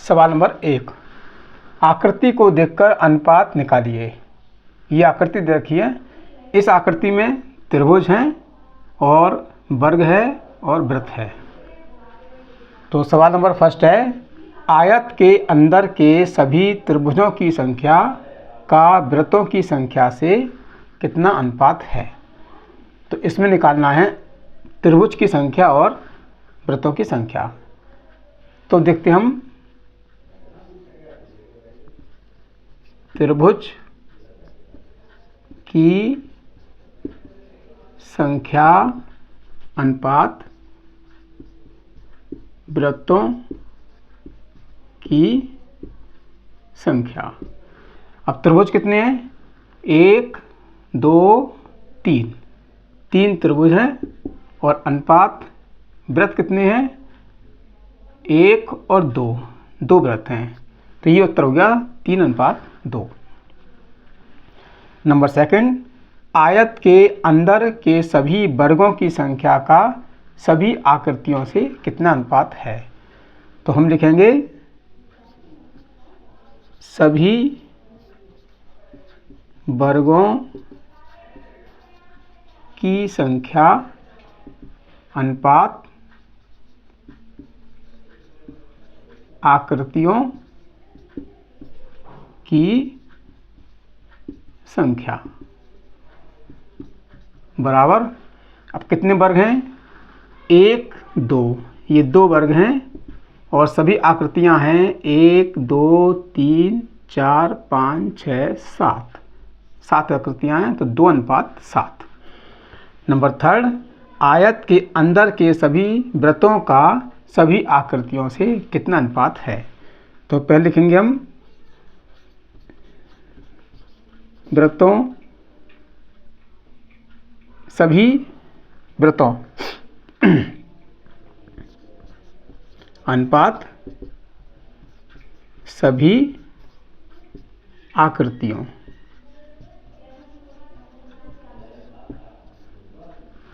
सवाल नंबर 1, आकृति को देखकर अनुपात निकालिए। ये आकृति दे रखी है। इस आकृति में त्रिभुज है और वर्ग है और वृत्त है। तो सवाल नंबर फर्स्ट है, आयत के अंदर के सभी त्रिभुजों की संख्या का वृत्तों की संख्या से कितना अनुपात है। तो इसमें निकालना है त्रिभुज की संख्या और वृत्तों की संख्या। तो देखते हम त्रिभुज की संख्या अनुपात वृत्तों की संख्या। अब त्रिभुज कितने हैं? 1 2 3, 3 त्रिभुज हैं और अनुपात वृत्त कितने हैं? 1 और 2, 2 वृत्त हैं। तो ये उत्तर हो गया 3:2। नंबर सेकंड, आयत के अंदर के सभी वर्गों की संख्या का सभी आकृतियों से कितना अनुपात है। तो हम लिखेंगे सभी वर्गों की संख्या अनुपात आकृतियों की संख्या बराबर। अब कितने वर्ग हैं? 1 2, ये 2 वर्ग हैं और सभी आकृतियां हैं 1 2 3 4 5 6 7, 7 आकृतियां हैं। तो 2:7। नंबर थर्ड, आयत के अंदर के सभी वृत्तों का सभी आकृतियों से कितना अनुपात है। तो पहले लिखेंगे हम वृत्तों, सभी वृत्तों अनुपात सभी आकृतियों।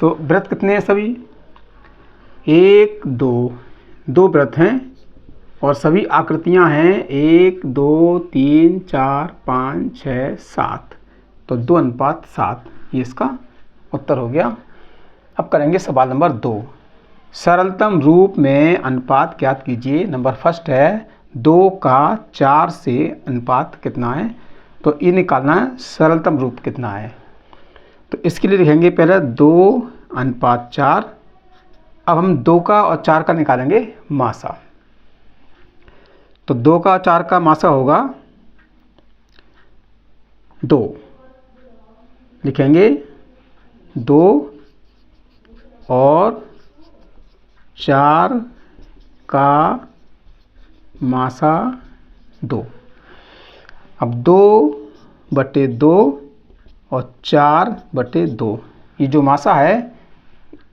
तो वृत्त कितने हैं सभी? 1 2, 2 वृत्त हैं और सभी आकृतियां हैं 1 2 3 4 5 6 7। तो 2:7 ये इसका उत्तर हो गया। अब करेंगे सवाल नंबर 2, सरलतम रूप में अनुपात ज्ञात कीजिए। नंबर फर्स्ट है 2 का 4 से अनुपात कितना है। तो ये निकालना है सरलतम रूप कितना है। तो इसके लिए लिखेंगे पहले 2:4। अब हम 2 का और 4 का निकालेंगे मासा। तो 2 का 4 का मासा होगा 2। लिखेंगे 2 और 4 का मासा 2। अब 2/2 और 4/2, ये जो मासा है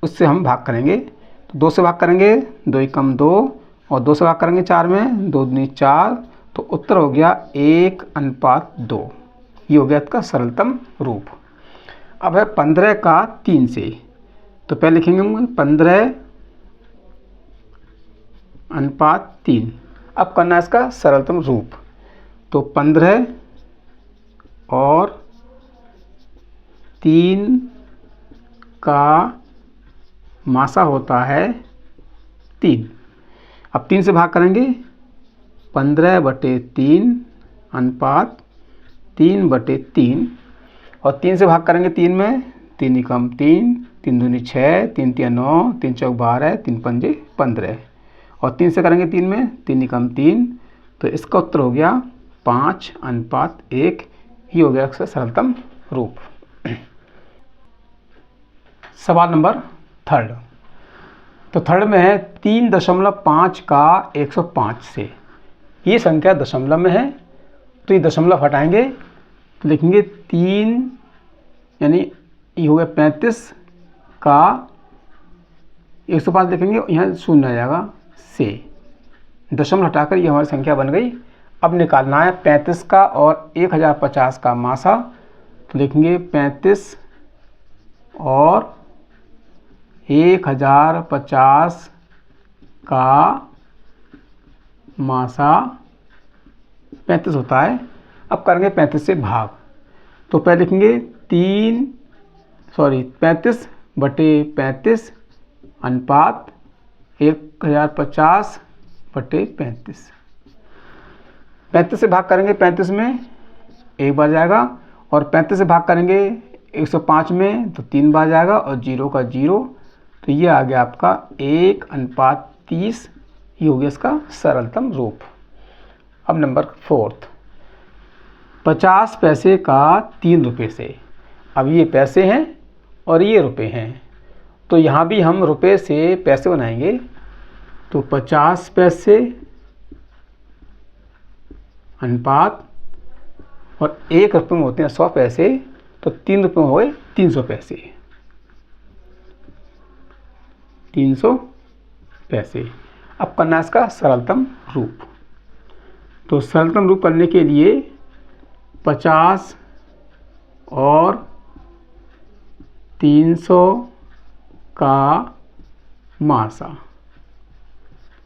उससे हम भाग करेंगे। तो 2 से भाग करेंगे 2 एकम 2 और 2 से भाग करेंगे 4 में 2 दूनी 4। तो उत्तर हो गया 1:2। ये हो गया इसका सरलतम रूप। अब है 15 का 3 से। तो पहले लिखेंगे हम 15:3। अब करना है इसका सरलतम रूप। तो 15 और 3 का मासा होता है 3। अब 3 से भाग करेंगे 15/3 अनुपात 3/3 और 3 से भाग करेंगे 3 में 3 एकम 3, 3 दूनी 6, 3 तिया 9, 3 चौक 12, 3 पंजे 15 और 3 से करेंगे 3 में 3 एकम 3। तो इसका उत्तर हो गया 5:1। ही हो गया इसका सरलतम रूप। सवाल नंबर थर्ड। तो थर्ड में है 3.5 का 105 से। ये संख्या दशमलव में है तो ये दशमलव हटाएंगे तो लिखेंगे 3, यानी ये हो गया 35 का 105 लिखेंगे। यहाँ शून्य आ जाएगा से, दशमलव हटाकर ये हमारी संख्या बन गई। अब निकालना है 35 का और 1050 का मासा। तो लिखेंगे 35 और 1050 का मासा 35 होता है। अब करेंगे 35 से भाग, तो पहले लिखेंगे 35/35 अनुपात 1050/35। 35 से भाग करेंगे 35 में एक बार जाएगा, और 35 से भाग करेंगे 105 में तो 3 बार जाएगा, और 0 का 0, तो ये आ गया आपका 1:30। ये हो गया इसका सरलतम रूप। अब नंबर 4, 50 पैसे का 3 रुपये से। अब ये पैसे हैं और ये रुपये हैं, तो यहाँ भी हम रुपये से पैसे बनाएंगे। तो 50 पैसे अनुपात, और 1 रुपये में होते हैं 100 पैसे, तो 3 रुपये में हो गए 300 पैसे। 300 पैसे। अब करना है इसका सरलतम रूप। तो सरलतम रूप करने के लिए 50 और 300 का मासा,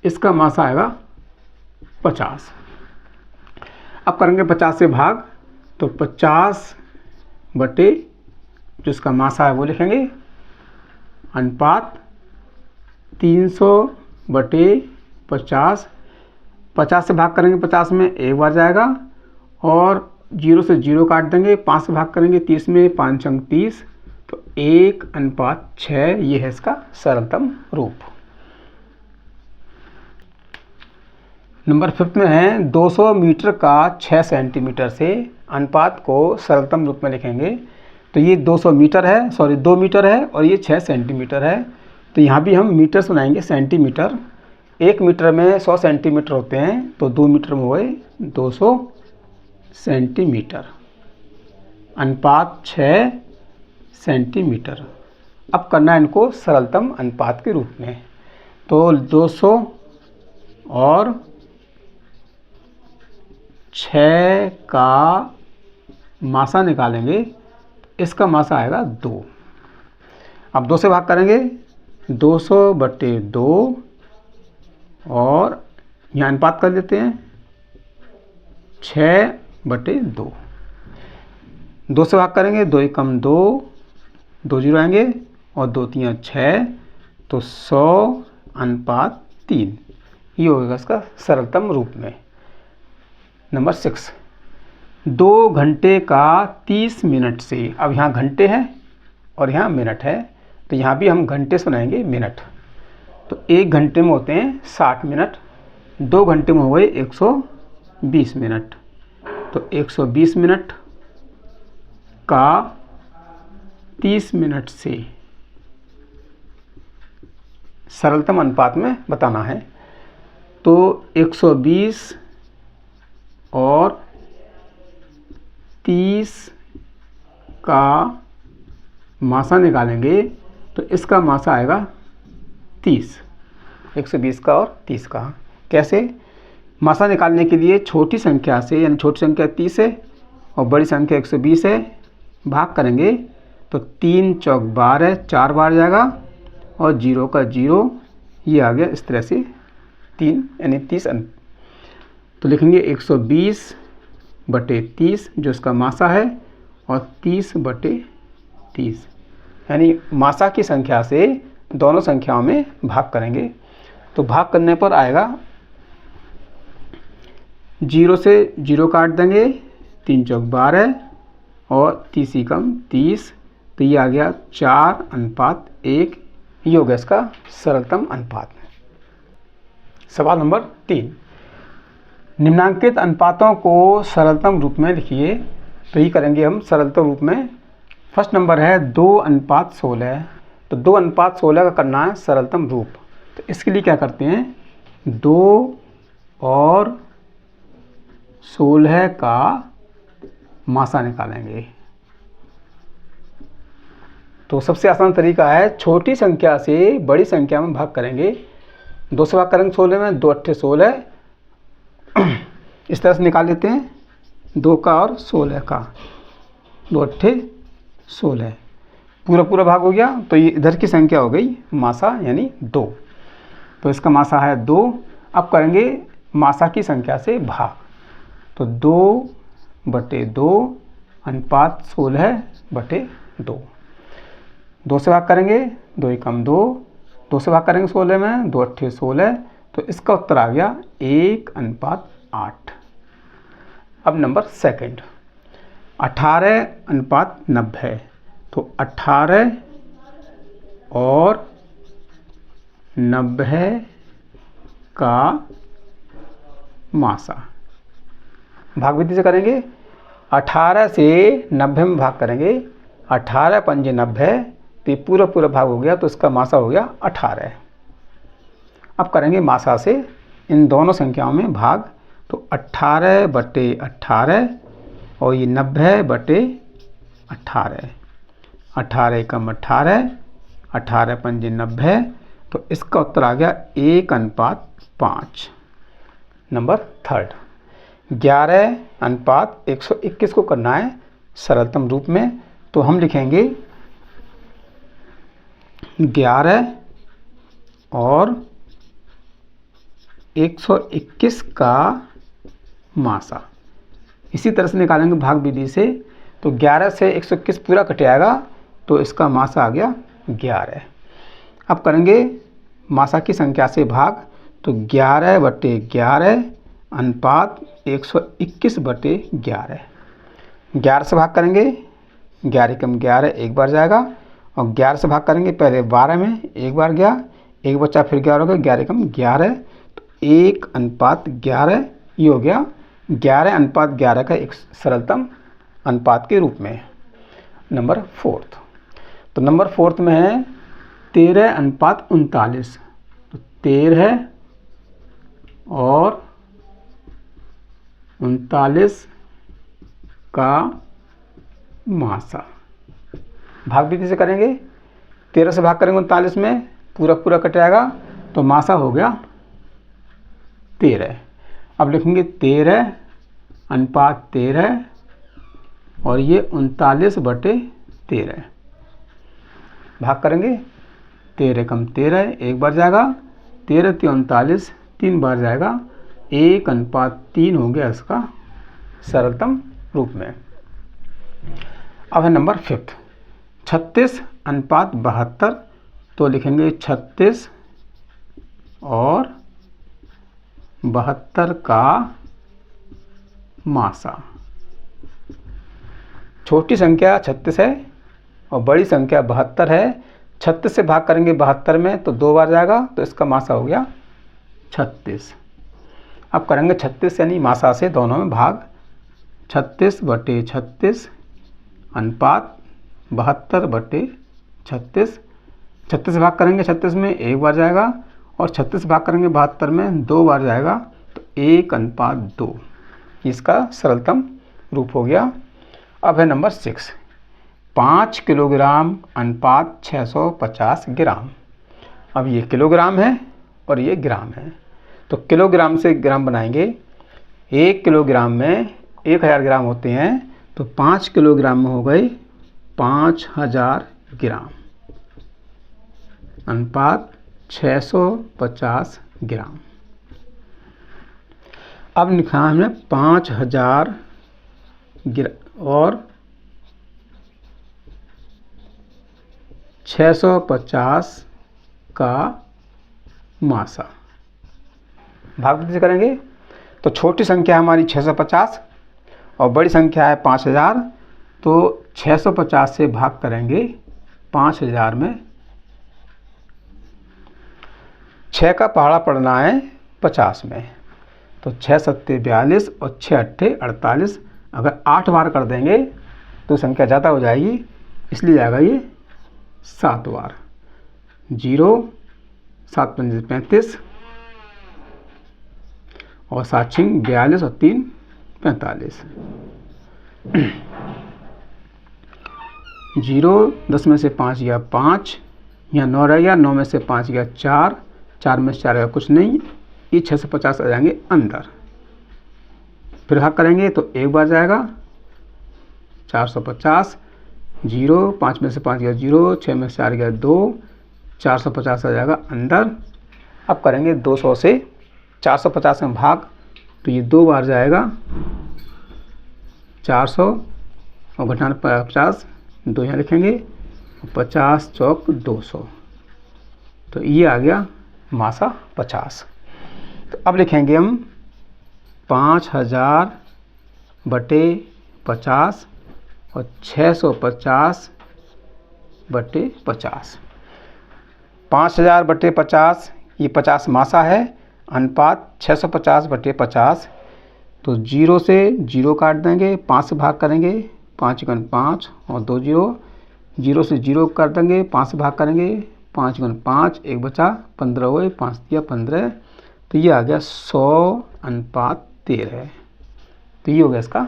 इसका मासा आएगा 50। अब करेंगे 50 से भाग, तो 50 बटे जो इसका मासा है वो लिखेंगे, अनुपात 300/50। 50 से भाग करेंगे 50 में एक बार जाएगा, और 0 से 0 काट देंगे। 5 से भाग करेंगे 30 में, 5 अंक 30, तो 1:6। ये है इसका सरलतम रूप। नंबर 5 में है 200 मीटर का 6 सेंटीमीटर से। अनुपात को सरलतम रूप में लिखेंगे, तो ये 200 मीटर है, 2 मीटर है, और ये 6 सेंटीमीटर है। तो यहाँ भी हम मीटर सुनाएंगे सेंटीमीटर। 1 मीटर में 100 सेंटीमीटर होते हैं, तो 2 मीटर में हुए 200 सेंटीमीटर, अनुपात 6 सेंटीमीटर। अब करना है इनको सरलतम अनुपात के रूप में। तो 200 और 6 का मासा निकालेंगे, इसका मासा आएगा 2। अब 2 से भाग करेंगे 200/2, और यहाँ अनुपात कर लेते हैं 6/2। 2 से भाग करेंगे 2 एकम 2, 2 0 आएंगे, और 2 3 6, तो 100/3। ये होगा इसका सरलतम रूप में। नंबर 6, 2 घंटे का 30 मिनट से। अब यहाँ घंटे हैं और यहाँ मिनट है, तो यहाँ भी हम घंटे सुनाएंगे मिनट। तो 1 घंटे में होते हैं 60 मिनट, 2 घंटे में हो गए 120 मिनट। तो 120 मिनट का 30 मिनट से सरलतम अनुपात में बताना है। तो 120 और 30 का मासा निकालेंगे, तो इसका मासा आएगा 30। 120 का और 30 का। कैसे? मासा निकालने के लिए छोटी संख्या से, यानी छोटी संख्या 30 है और बड़ी संख्या 120 है, भाग करेंगे तो 3 चौक 12, 4 बार जाएगा, और 0 का 0, ये आ गया इस तरह से 3 यानी 30 अंक। तो लिखेंगे 120/30 जो इसका मासा है, और 30/30, यानी मासा की संख्या से दोनों संख्याओं में भाग करेंगे। तो भाग करने पर आएगा 0 से 0 काट देंगे, 3 चौक 12 और 30 एकम 30, तो ये आ गया 4:1। ये हो गया इसका सरलतम अनुपात। सवाल नंबर 3, निम्नांकित अनुपातों को सरलतम रूप में लिखिए। तो ये करेंगे हम सरलतम रूप में। फर्स्ट नंबर है 2:16। तो 2:16 का करना है सरलतम रूप। तो इसके लिए क्या करते हैं, 2 और 16 का मासा निकालेंगे। तो सबसे आसान तरीका है, छोटी संख्या से बड़ी संख्या में भाग करेंगे। 2 से भाग करेंगे 16 में, 2 8 16, इस तरह से निकाल लेते हैं। 2 का और 16 का, 2 8 16, पूरा पूरा भाग हो गया। तो ये इधर की संख्या हो गई मासा, यानी 2। तो इसका मासा है 2। अब करेंगे मासा की संख्या से भाग। तो 2/2 अनुपात 16/2। 2 से भाग करेंगे, 2 एकम 2, 2 से भाग करेंगे 16 में, 2 अट्ठे 16, तो इसका उत्तर आ गया 1:8। अब नंबर सेकंड, 18:90। तो 18 और 90 का मासा। भाग विधि से करेंगे, 18 से 90 में भाग करेंगे, 18 पंजे 90, तो ये पूरा पूरा भाग हो गया, तो इसका मासा हो गया 18। अब करेंगे मासा से इन दोनों संख्याओं में भाग। तो 18/18 और ये 90/18। 18 एकम 18, 18 पंजे 90, तो इसका उत्तर आ गया 1:5। नंबर थर्ड, 11:121 को करना है सरलतम रूप में। तो हम लिखेंगे 11 और 121 का मासा। इसी तरह से निकालेंगे भाग विधि से। तो 11 से 121 पूरा कट जाएगा, तो इसका मासा आ गया 11। अब करेंगे मासा की संख्या से भाग। तो 11/11 अनुपात 121/11। 11 से भाग करेंगे, 11 एकम 11 एक बार जाएगा, और 11 से भाग करेंगे पहले 12 में एक बार गया, एक बच्चा फिर 11 हो गया, 11 एकम 11, तो 1:11 ये हो गया 11:11 का एक सरलतम अनुपात के रूप में। नंबर फोर्थ, तो नंबर फोर्थ में है 13:39। तो 13 और 39 का मासा। भाग विधि से करेंगे, 13 से भाग करेंगे 39 में, पूरा पूरा कट जाएगा, तो मासा हो गया 13। अब लिखेंगे 13:13 और ये 39/13। भाग करेंगे, 13 एकम 13 एक बार जाएगा, 13 × 39 3 बार जाएगा, 1:3 हो गया इसका सरलतम रूप में। अब है नंबर फिफ्थ, 36:72। तो लिखेंगे 36 और 72 का मासा। छोटी संख्या 36 है और बड़ी संख्या 72 है। 36 से भाग करेंगे 72 में, तो 2 बार जाएगा, तो इसका मासा हो गया 36। अब करेंगे 36 यानी मासा से दोनों में भाग। 36/36 अनुपात 72/36। 36 से भाग करेंगे 36 में एक बार जाएगा, और 36 से भाग करेंगे 72 में 2 बार जाएगा, तो 1:2 इसका सरलतम रूप हो गया। अब है नंबर 6, 5 किलोग्राम अनुपात 650 ग्राम। अब ये किलोग्राम है और ये ग्राम है, तो किलोग्राम से ग्राम बनाएंगे। 1 किलोग्राम में 1000 ग्राम होते हैं, तो 5 किलोग्राम में हो गए 5000 ग्राम अनुपात 650 ग्राम। अब लिखा है हमने 5000 और 650 का मासा। भाग विधि से करेंगे, तो छोटी संख्या हमारी 650 और बड़ी संख्या है 5000। तो 650 से भाग करेंगे 5000 में। 6 का पहाड़ा पड़ना है 50 में, तो 6 सत्ते 42 और 6 अट्ठे 48। अगर 8 बार कर देंगे तो संख्या ज़्यादा हो जाएगी, इसलिए आएगा ये 7 बार। 0 7 पंजे 35 और 7 छिंग 42 और 3 45। 0 10 में से 5 गया 5, यहाँ 9 रह गया, 9 में से 5 गया 4, 4 में से 4 गया कुछ नहीं, ये 650 आ जाएंगे अंदर। फिर भाग करेंगे तो एक बार जाएगा 450। 0 5 में से 5 गया 0, 6 में से 4 गया 2, 450 आ जाएगा अंदर। अब करेंगे 200 से 450 में भाग, तो ये 2 बार जाएगा 400 और घटाना 50, 2 यहाँ लिखेंगे, 50 चौक 200, तो ये आ गया मासा 50। तो अब लिखेंगे हम 5000 बटे 50 और 650 बटे 50। 5000 बटे 50, ये 50 मासा है, अनुपात 650 बटे 50, तो 0 से 0 काट देंगे, 5 से भाग करेंगे, 5 गुण 5 और 2 0, 0 से 0 कर देंगे, 5 से भाग करेंगे, 5 गुण 5, 1 बचा, 15 हुए, 5 दिया 15, तो ये आ गया 100:13। तो ये हो गया इसका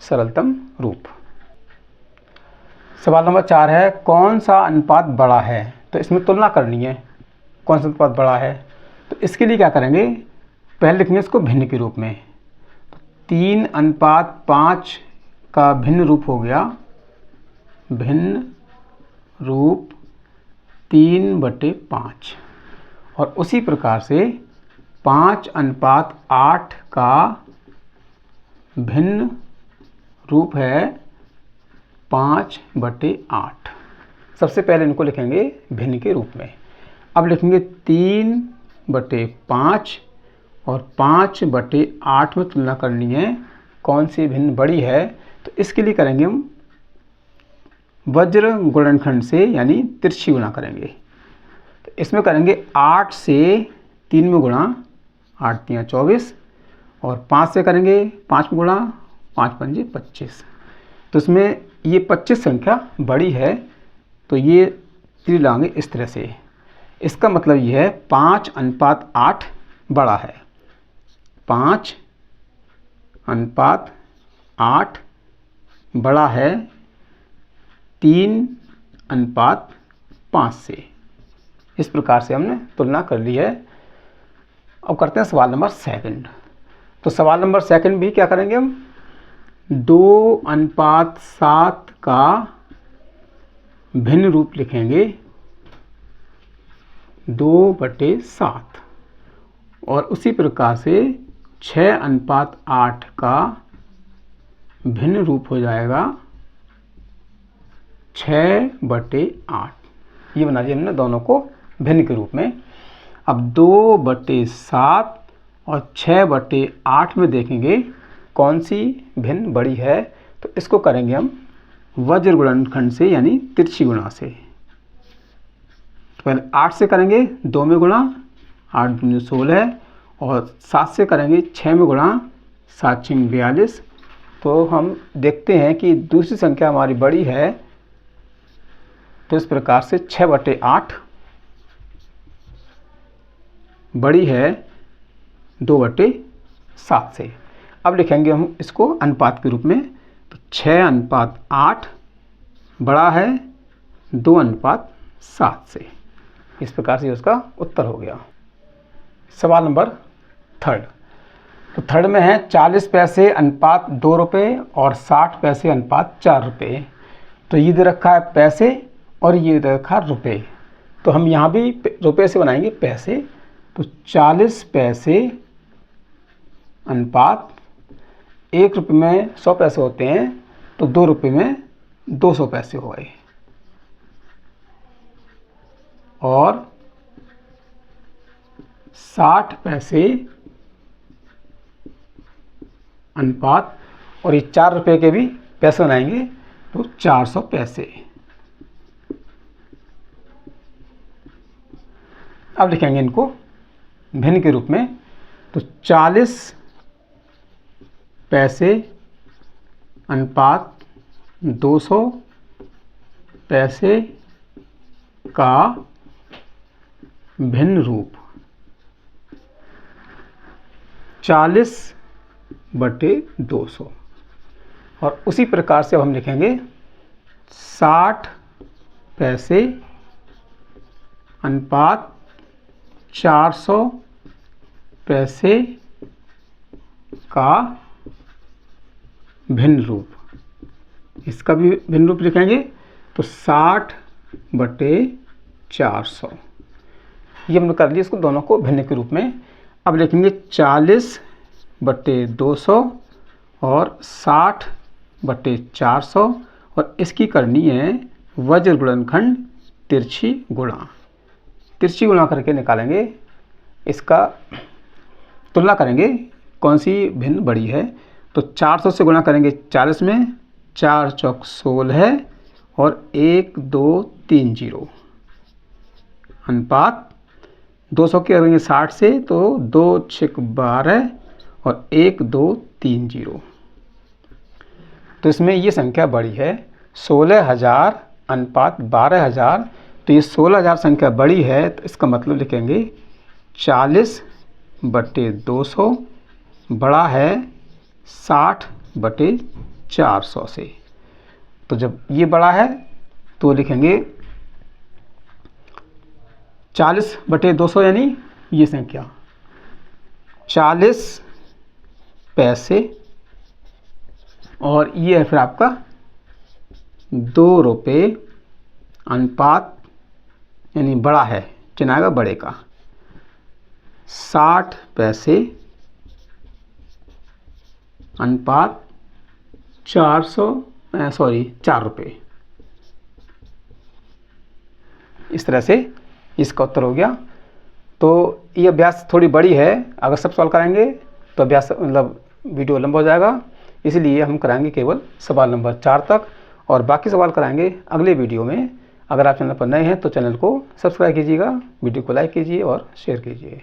सरलतम रूप। सवाल नंबर 4 है, कौन सा अनुपात बड़ा है? तो इसमें तुलना करनी है, कौन सा अनुपात बड़ा है। तो इसके लिए क्या करेंगे, पहले लिखेंगे इसको भिन्न के रूप में। 3:5 का भिन्न रूप हो गया, भिन्न रूप 3/5। और उसी प्रकार से 5:8 का भिन्न रूप है 5/8। सबसे पहले इनको लिखेंगे भिन्न के रूप में। अब लिखेंगे 3/5 और 5/8 में तुलना करनी है, कौन सी भिन्न बड़ी है। तो इसके लिए करेंगे हम वज्र गुणनखंड से, यानी तिरछी गुणा करेंगे। तो इसमें करेंगे 8 से 3 में गुणा, 8 3 24, और 5 से करेंगे 5 में गुणा, 5 5 25। तो इसमें ये 25 संख्या बड़ी है, तो ये तीर लाएंगे इस तरह से। इसका मतलब ये है 5:8 बड़ा है, 5:8 बड़ा है 3:5 से। इस प्रकार से हमने तुलना कर ली है। अब करते हैं सवाल नंबर 2। तो सवाल नंबर 2 भी क्या करेंगे हम, 2:7 का भिन्न रूप लिखेंगे 2/7, और उसी प्रकार से 6:8 का भिन्न रूप हो जाएगा 6/8। ये बना दिया हमने दोनों को भिन्न के रूप में। अब 2/7 और 6/8 में देखेंगे कौन सी भिन्न बड़ी है। तो इसको करेंगे हम वज्र गुणनखंड से, यानी तिरछी गुणा से। तो पहले 8 से करेंगे 2 में गुणा, 8 दूनी 16, और 7 से करेंगे 6 में गुणा, 7 6 42। तो हम देखते हैं कि दूसरी संख्या हमारी बड़ी है, तो इस प्रकार से 6/8 बड़ी है 2/7 से। अब लिखेंगे हम इसको अनुपात के रूप में। तो 6:8 बड़ा है 2:7 से। इस प्रकार से उसका उत्तर हो गया। सवाल नंबर 3। तो 3 में है 40 पैसे अनुपात 2 रुपये और 60 पैसे अनुपात 4 रुपये। तो ये दे रखा है पैसे और ये दे रखा है रुपये। तो हम यहाँ भी रुपये से बनाएंगे पैसे। तो 40 पैसे अनुपात 1 रुपये में 100 पैसे होते हैं, तो 2 रुपये में 200 पैसे हो गए। और 60 पैसे अनुपात, और ये 4 रुपये के भी पैसे बनाएंगे, तो 400 पैसे। अब लिखेंगे इनको भिन्न के रूप में। तो 40 पैसे अनुपात 200 पैसे का भिन्न रूप 40/200। और उसी प्रकार से अब हम लिखेंगे 60 पैसे अनुपात 400 पैसे का भिन्न रूप। इसका भी भिन्न रूप लिखेंगे, तो 60/400। ये हमने कर लिया इसको दोनों को भिन्न के रूप में। अब लिखेंगे 40/200 और 60/400 और इसकी करनी है वज्र गुणनखंड तिरछी गुणा। तिरछी गुणा करके निकालेंगे, इसका तुलना करेंगे कौन सी भिन्न बड़ी है। तो 400 से गुणा करेंगे 40 में, 4 चौक 16 और 1 2 3 0 अनुपात 200 के करेंगे 60 से तो 2 6 12 और 1 2 3 0। तो इसमें ये संख्या बड़ी है 16,000 अनुपात 12,000। तो ये 16,000 संख्या बड़ी है, तो इसका मतलब लिखेंगे 40/200 बड़ा है 60/400 से। तो जब ये बड़ा है तो लिखेंगे 40/200 यानी ये संख्या 40 पैसे और ये है फिर आपका 2 रुपये अनुपात यानी बड़ा है, चिन्ह आएगा बड़े का 60 पैसे अनुपात 4 रुपये। इस तरह से इसका उत्तर हो गया। तो ये अभ्यास थोड़ी बड़ी है, अगर सब सवाल कराएंगे तो अभ्यास मतलब वीडियो लंबा हो जाएगा, इसलिए हम कराएंगे केवल सवाल नंबर 4 तक और बाकी सवाल कराएंगे अगले वीडियो में। अगर आप चैनल पर नए हैं तो चैनल को सब्सक्राइब कीजिएगा, वीडियो को लाइक कीजिए और शेयर कीजिए।